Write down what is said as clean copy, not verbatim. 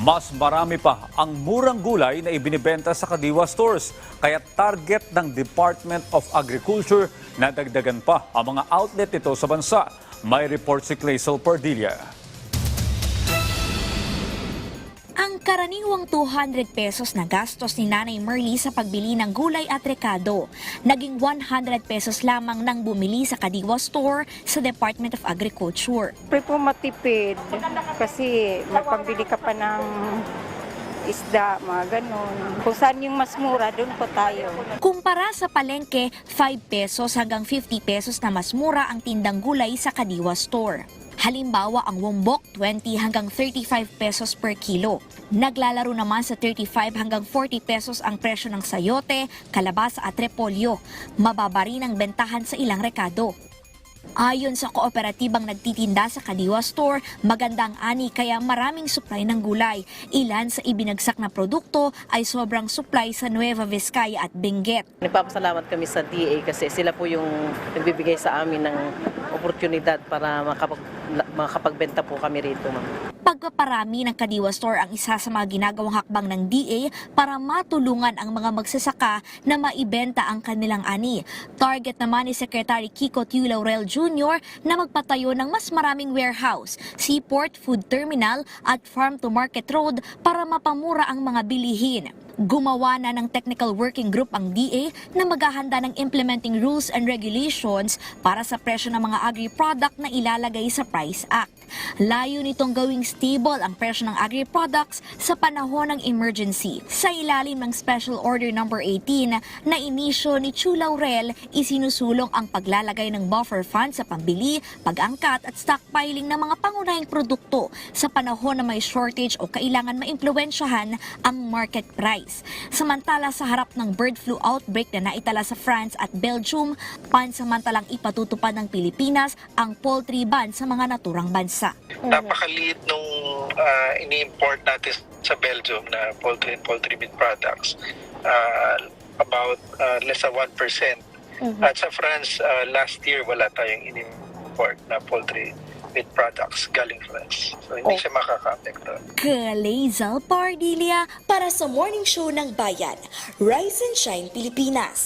Mas marami pa ang murang gulay na ibinibenta sa Kadiwa stores. Kaya target ng Department of Agriculture na dagdagan pa ang mga outlet nito sa bansa. May report si Clazel Pardilla. Ang karaniwang 200 pesos na gastos ni Nanay Merly sa pagbili ng gulay at rekado, naging 100 pesos lamang nang bumili sa Kadiwa Store sa Department of Agriculture. Pre po matipid kasi magpambili ka pa ng isda, mga ganun. Kung saan yung mas mura, doon po tayo. Kumpara sa palengke, 5 pesos hanggang 50 pesos na mas mura ang tindang gulay sa Kadiwa Store. Halimbawa, ang wombok 20 hanggang 35 pesos per kilo. Naglalaro naman sa 35 hanggang 40 pesos ang presyo ng sayote, kalabasa at repolyo. Mababa rin ang bentahan sa ilang rekado. Ayon sa kooperatibang nagtitinda sa Kadiwa Store, magandang ani kaya maraming supply ng gulay. Ilan sa ibinagsak na produkto ay sobrang supply sa Nueva Vizcaya at Benguet. Nagpapasalamat kami sa DA kasi sila po yung nagbibigay sa amin ng oportunidad para makapagbenta po kami rito, ma'am. Pagpaparami ng Kadiwa Store ang isa sa mga ginagawang hakbang ng DA para matulungan ang mga magsasaka na maibenta ang kanilang ani. Target naman ni Secretary Kiko Tiu Laurel Jr. na magpatayo ng mas maraming warehouse, seaport, food terminal at farm-to-market road para mapamura ang mga bilihin. Gumawa na ng technical working group ang DA na maghahanda ng implementing rules and regulations para sa presyo ng mga agri-product na ilalagay sa Price Act. Layo nitong gawing stable ang presyo ng agri-products sa panahon ng emergency. Sa ilalim ng Special Order No. 18 na inisyo ni Chu Laurel, isinusulong ang paglalagay ng buffer fund sa pambili, pag-angkat at stockpiling ng mga pangunahing produkto sa panahon na may shortage o kailangan maimpluwensyahan ang market price. Samantala sa harap ng bird flu outbreak na naitala sa France at Belgium, pansamantalang ipatutupad ng Pilipinas ang poultry ban sa mga naturang bansa. Napakaliit nung ini-import natin sa Belgium na poultry and poultry meat products. About less than 1%. At sa France, last year wala tayong ini-import na poultry meat products galing France. So hindi siya makaka-apekto. Clazel Pardilla para sa Morning Show ng Bayan, Rise and Shine Pilipinas.